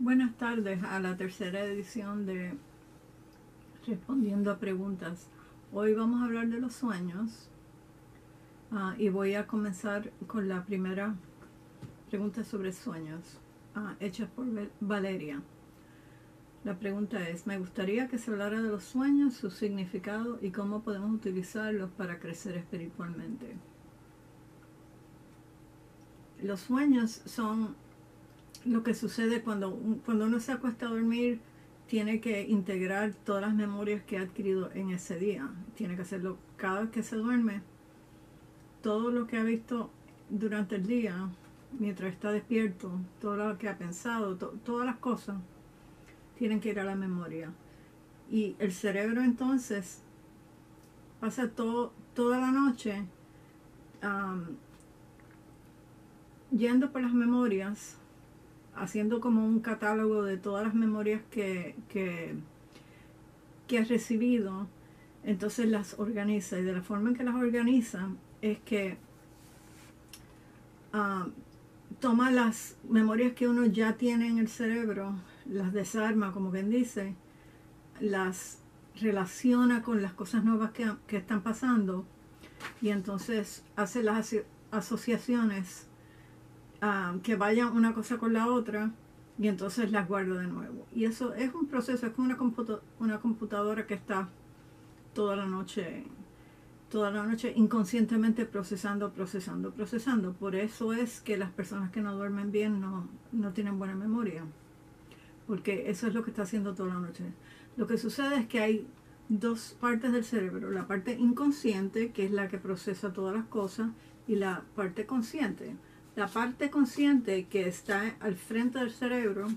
Buenas tardes a la tercera edición de Respondiendo a Preguntas. Hoy vamos a hablar de los sueños y voy a comenzar con la primera pregunta sobre sueños, hecha por Valeria. La pregunta es: me gustaría que se hablara de los sueños, su significado y cómo podemos utilizarlos para crecer espiritualmente. Los sueños son lo que sucede cuando uno se acuesta a dormir. Tiene que integrar todas las memorias que ha adquirido en ese día. Tiene que hacerlo cada vez que se duerme. Todo lo que ha visto durante el día, mientras está despierto, todo lo que ha pensado, todas las cosas, tienen que ir a la memoria. Y el cerebro entonces pasa toda la noche yendo por las memorias, haciendo como un catálogo de todas las memorias que has recibido. Entonces las organiza, y de la forma en que las organiza es que toma las memorias que uno ya tiene en el cerebro, las desarma, como quien dice, las relaciona con las cosas nuevas que están pasando, y entonces hace las asociaciones que vayan una cosa con la otra, y entonces las guarda de nuevo. Y eso es un proceso, es como una computadora que está toda la noche inconscientemente procesando. Por eso es que las personas que no duermen bien no tienen buena memoria, porque eso es lo que está haciendo toda la noche. Lo que sucede es que hay dos partes del cerebro: la parte inconsciente, que es la que procesa todas las cosas, y la parte consciente. La parte consciente, que está al frente del cerebro,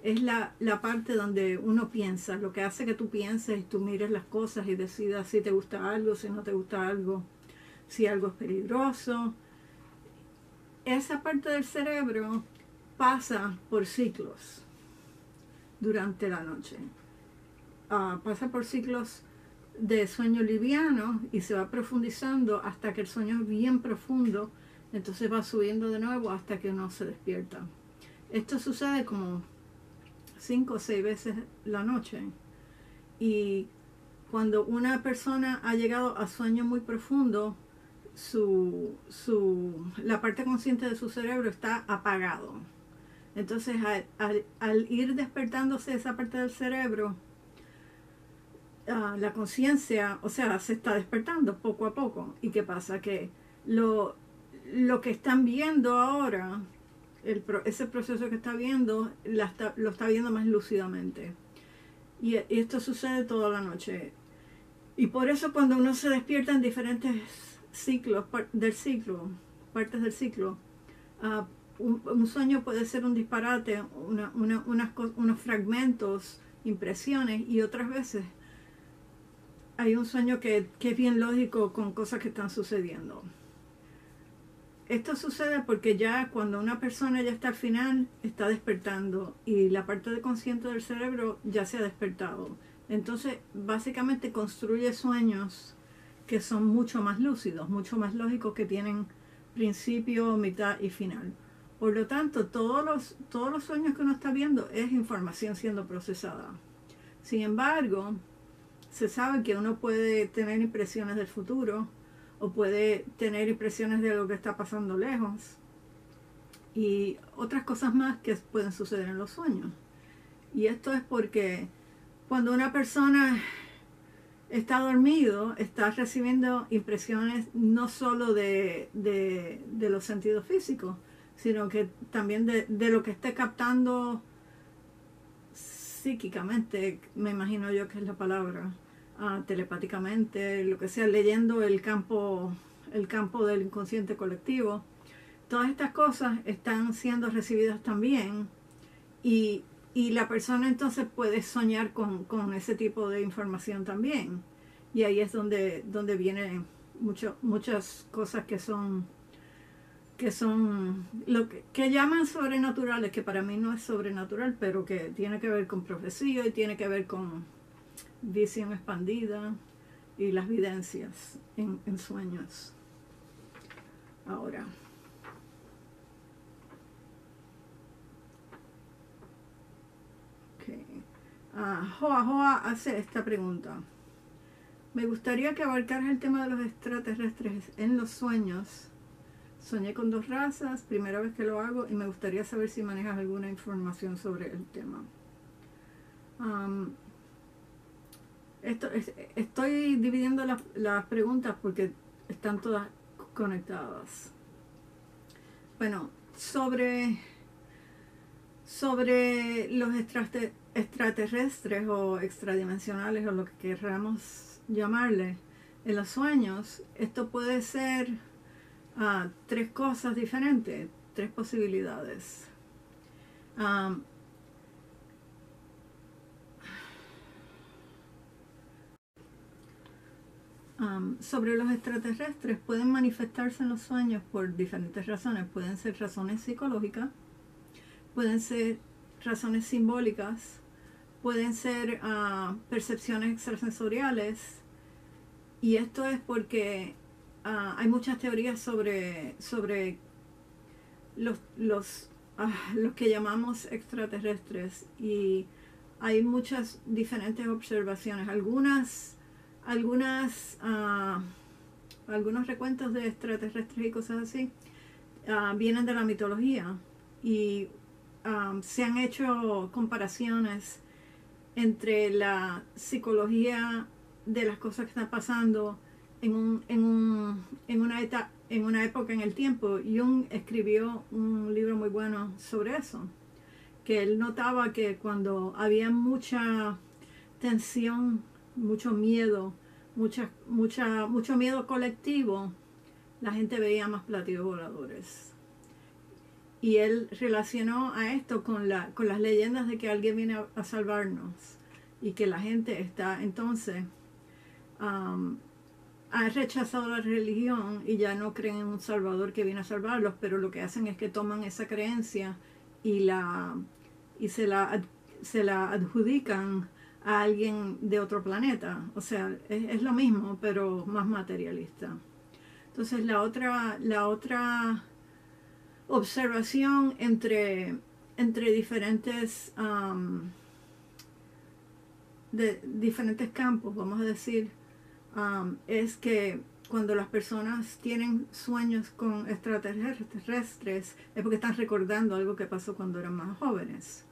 es la parte donde uno piensa, lo que hace que tú pienses y tú mires las cosas y decidas si te gusta algo, si no te gusta algo, si algo es peligroso. Esa parte del cerebro pasa por ciclos durante la noche. Pasa por ciclos de sueño liviano y se va profundizando hasta que el sueño es bien profundo. Entonces va subiendo de nuevo hasta que uno se despierta. Esto sucede como 5 o 6 veces la noche. Y cuando una persona ha llegado a sueño muy profundo, la parte consciente de su cerebro está apagado. Entonces al ir despertándose esa parte del cerebro, la conciencia, o sea, se está despertando poco a poco. ¿Y qué pasa? Que lo que están viendo ahora, ese proceso que está viendo, lo está viendo más lúcidamente. Y esto sucede toda la noche. Y por eso cuando uno se despierta en diferentes ciclos, partes del ciclo, un sueño puede ser un disparate, unos fragmentos, impresiones, y otras veces hay un sueño que es bien lógico con cosas que están sucediendo. Esto sucede porque ya cuando una persona ya está al final, está despertando, y la parte de consciente del cerebro ya se ha despertado. Entonces, básicamente construye sueños que son mucho más lúcidos, mucho más lógicos, que tienen principio, mitad y final. Por lo tanto, todos los sueños que uno está viendo es información siendo procesada. Sin embargo, se sabe que uno puede tener impresiones del futuro, o puede tener impresiones de lo que está pasando lejos, y otras cosas más que pueden suceder en los sueños. Y esto es porque cuando una persona está dormido, está recibiendo impresiones no solo de los sentidos físicos, sino que también de lo que esté captando psíquicamente, me imagino yo que es la palabra, telepáticamente, lo que sea, leyendo el campo del inconsciente colectivo. Todas estas cosas están siendo recibidas también, y la persona entonces puede soñar con ese tipo de información también. Y ahí es donde vienen muchas cosas que son lo que llaman sobrenaturales, que para mí no es sobrenatural, pero que tiene que ver con profecía y tiene que ver con visión expandida y las videncias en sueños. Ahora, Joa Joa hace esta pregunta. Me gustaría que abarcaras el tema de los extraterrestres en los sueños. Soñé con 2 razas, primera vez que lo hago, y me gustaría saber si manejas alguna información sobre el tema. Estoy dividiendo las preguntas porque están todas conectadas. Bueno, sobre los extraterrestres o extradimensionales o lo que queramos llamarle, en los sueños, esto puede ser 3 cosas diferentes, 3 posibilidades. Sobre los extraterrestres, pueden manifestarse en los sueños por diferentes razones. Pueden ser razones psicológicas, pueden ser razones simbólicas, pueden ser percepciones extrasensoriales, y esto es porque hay muchas teorías sobre los que llamamos extraterrestres, y hay muchas diferentes observaciones. Algunos recuentos de extraterrestres y cosas así vienen de la mitología, y se han hecho comparaciones entre la psicología de las cosas que están pasando en una época en el tiempo. Jung escribió un libro muy bueno sobre eso, que él notaba que cuando había mucha tensión, mucho miedo, mucho miedo colectivo, la gente veía más platillos voladores. Y él relacionó a esto con las leyendas de que alguien viene a salvarnos, y que la gente está entonces ha rechazado la religión y ya no creen en un salvador que viene a salvarlos, pero lo que hacen es que toman esa creencia y se la adjudican a alguien de otro planeta. O sea, es lo mismo, pero más materialista. Entonces la otra observación entre diferentes diferentes campos, vamos a decir, es que cuando las personas tienen sueños con extraterrestres es porque están recordando algo que pasó cuando eran más jóvenes.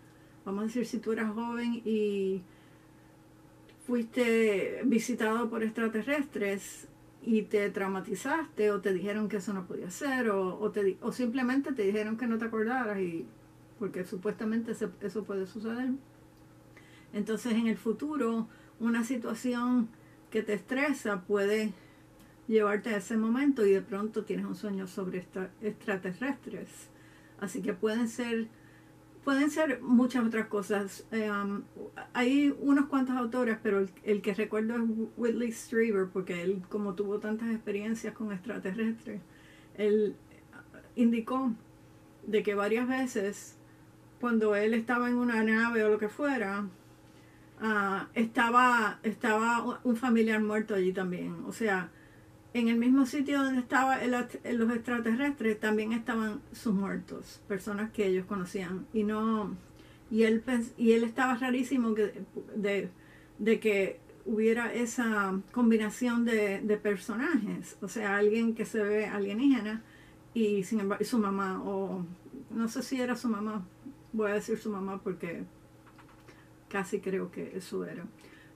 Vamos a decir, si tú eras joven y fuiste visitado por extraterrestres y te traumatizaste, o te dijeron que eso no podía ser, o simplemente te dijeron que no te acordaras, porque supuestamente eso puede suceder. Entonces en el futuro una situación que te estresa puede llevarte a ese momento, y de pronto tienes un sueño sobre extraterrestres. Así que pueden ser muchas otras cosas. Hay unos cuantos autores, pero el que recuerdo es Whitley Strieber, porque él, como tuvo tantas experiencias con extraterrestres, él indicó de que varias veces cuando él estaba en una nave o lo que fuera, estaba un familiar muerto allí también. O sea, en el mismo sitio donde estaban los extraterrestres, también estaban sus muertos, personas que ellos conocían. Y él estaba rarísimo de que hubiera esa combinación de personajes. O sea, alguien que se ve alienígena y sin embargo su mamá, o no sé si era su mamá, voy a decir su mamá porque casi creo que eso era.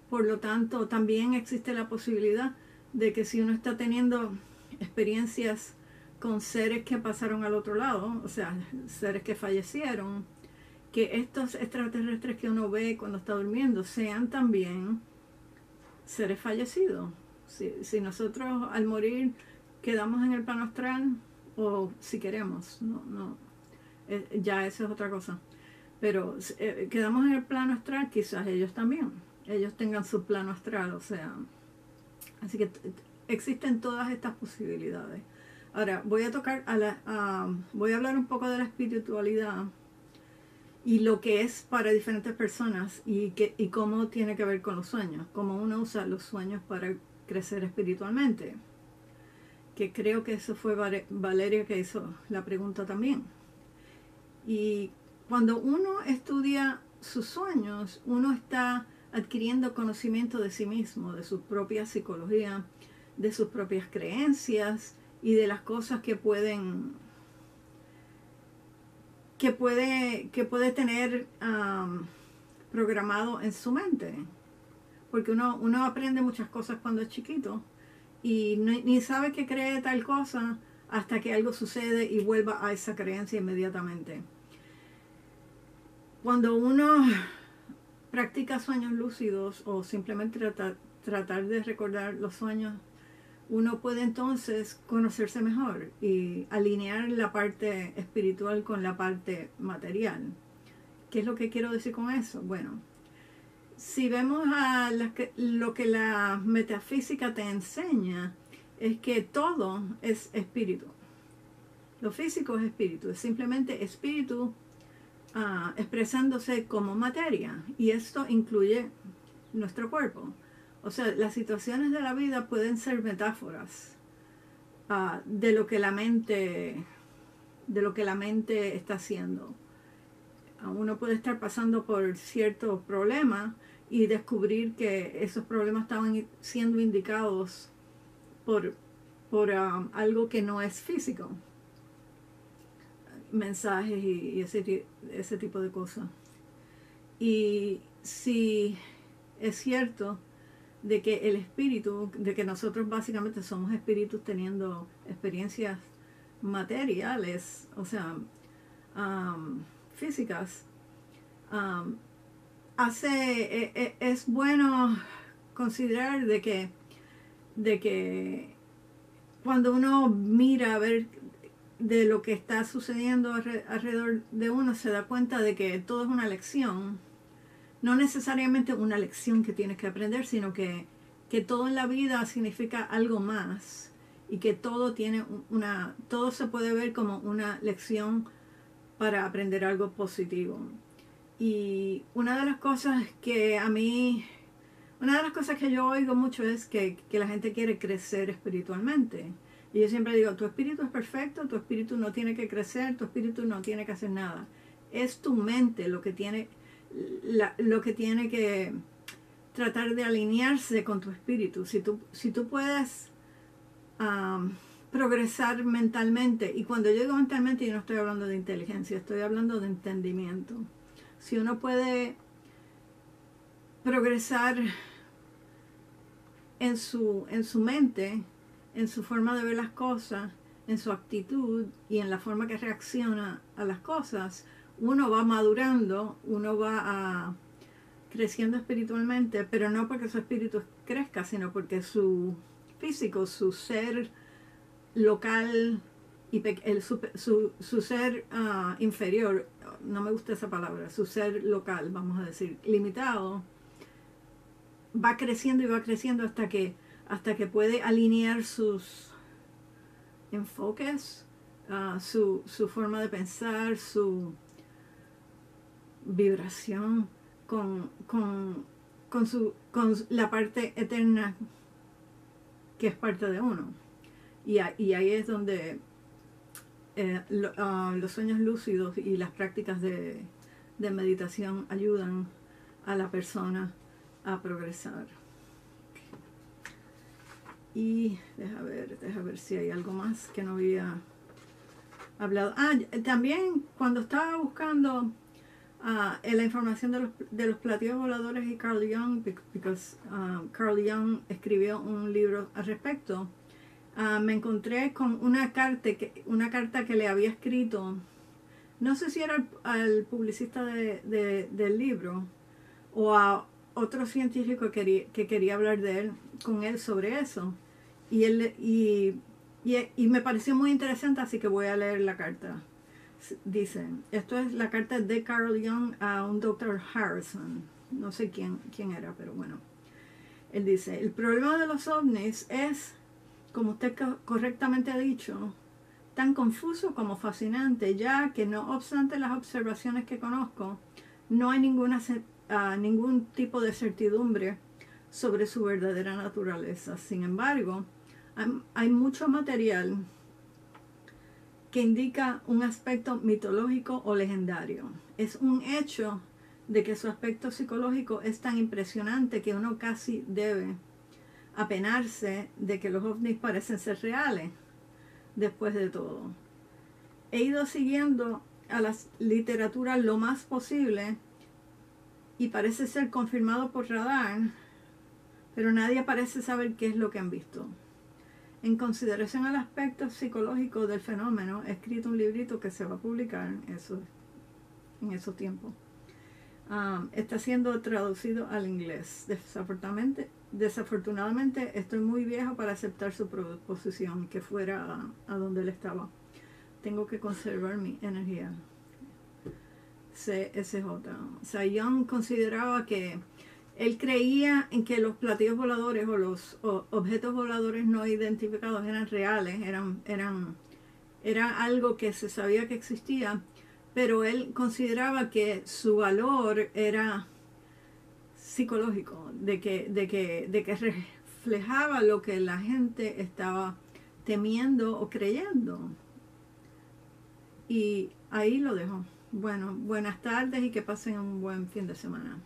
Por lo tanto, también existe la posibilidad de que si uno está teniendo experiencias con seres que pasaron al otro lado, o sea, seres que fallecieron, que estos extraterrestres que uno ve cuando está durmiendo sean también seres fallecidos. Si nosotros al morir quedamos en el plano astral, o si queremos, ya eso es otra cosa. Pero quedamos en el plano astral, quizás ellos también. Ellos tengan su plano astral, o sea. Así que existen todas estas posibilidades. Ahora, voy a hablar un poco de la espiritualidad y lo que es para diferentes personas, y cómo tiene que ver con los sueños, cómo uno usa los sueños para crecer espiritualmente. Que creo que eso fue Valeria que hizo la pregunta también. Y cuando uno estudia sus sueños, uno está adquiriendo conocimiento de sí mismo, de su propia psicología, de sus propias creencias y de las cosas que puede tener programado en su mente. Porque uno aprende muchas cosas cuando es chiquito y ni sabe que cree tal cosa hasta que algo sucede y vuelva a esa creencia inmediatamente. Cuando uno practica sueños lúcidos o simplemente tratar de recordar los sueños, uno puede entonces conocerse mejor y alinear la parte espiritual con la parte material. ¿Qué es lo que quiero decir con eso? Bueno, si vemos lo que la metafísica te enseña, es que todo es espíritu. Lo físico es espíritu, es simplemente espíritu expresándose como materia, y esto incluye nuestro cuerpo. O sea, las situaciones de la vida pueden ser metáforas de lo que la mente está haciendo. Uno puede estar pasando por ciertos problemas y descubrir que esos problemas estaban siendo indicados por algo que no es físico, mensajes y ese tipo de cosas. Y si es cierto de que el espíritu, de que nosotros básicamente somos espíritus teniendo experiencias materiales, o sea, físicas, es bueno considerar de que cuando uno mira a ver de lo que está sucediendo alrededor de uno, se da cuenta de que todo es una lección. No necesariamente una lección que tienes que aprender, sino que todo en la vida significa algo más y que todo todo se puede ver como una lección para aprender algo positivo. Y una de las cosas que yo oigo mucho es que la gente quiere crecer espiritualmente. Y yo siempre digo, tu espíritu es perfecto, tu espíritu no tiene que crecer, tu espíritu no tiene que hacer nada. Es tu mente lo que tiene que tratar de alinearse con tu espíritu. Si tú puedes progresar mentalmente, y cuando yo digo mentalmente, yo no estoy hablando de inteligencia, estoy hablando de entendimiento. Si uno puede progresar en su mente, en su forma de ver las cosas, en su actitud y en la forma que reacciona a las cosas, uno va madurando, uno va creciendo espiritualmente, pero no porque su espíritu crezca, sino porque su físico, su ser local y su ser inferior, no me gusta esa palabra, su ser local, vamos a decir, limitado, va creciendo y va creciendo hasta que puede alinear sus enfoques, su forma de pensar, su vibración con la parte eterna que es parte de uno. Y ahí es donde los sueños lúcidos y las prácticas de meditación ayudan a la persona a progresar. Y deja ver si hay algo más que no había hablado. También cuando estaba buscando la información de los platillos voladores y Carl Jung, porque Carl Jung escribió un libro al respecto, me encontré con una carta que le había escrito, no sé si era al publicista del libro o a otro científico que quería hablar con él sobre eso, y me pareció muy interesante, así que voy a leer la carta. Dice, esto es la carta de Carl Jung a un Dr. Harrison, no sé quién era, pero bueno. Él dice, el problema de los ovnis es, como usted correctamente ha dicho, tan confuso como fascinante, ya que no obstante las observaciones que conozco, no hay ningún tipo de certidumbre sobre su verdadera naturaleza. Sin embargo, hay mucho material que indica un aspecto mitológico o legendario. Es un hecho de que su aspecto psicológico es tan impresionante que uno casi debe apenarse de que los ovnis parecen ser reales después de todo. He ido siguiendo a la literatura lo más posible y parece ser confirmado por radar, pero nadie parece saber qué es lo que han visto. En consideración al aspecto psicológico del fenómeno, he escrito un librito que se va a publicar en esos tiempos. Está siendo traducido al inglés. Desafortunadamente estoy muy viejo para aceptar su proposición que fuera a donde él estaba. Tengo que conservar mi energía. CSJ. O sea, Young consideraba que él creía en que los platillos voladores o los objetos voladores no identificados eran reales, era algo que se sabía que existía, pero él consideraba que su valor era psicológico, de que reflejaba lo que la gente estaba temiendo o creyendo. Y ahí lo dejo. Bueno, buenas tardes y que pasen un buen fin de semana.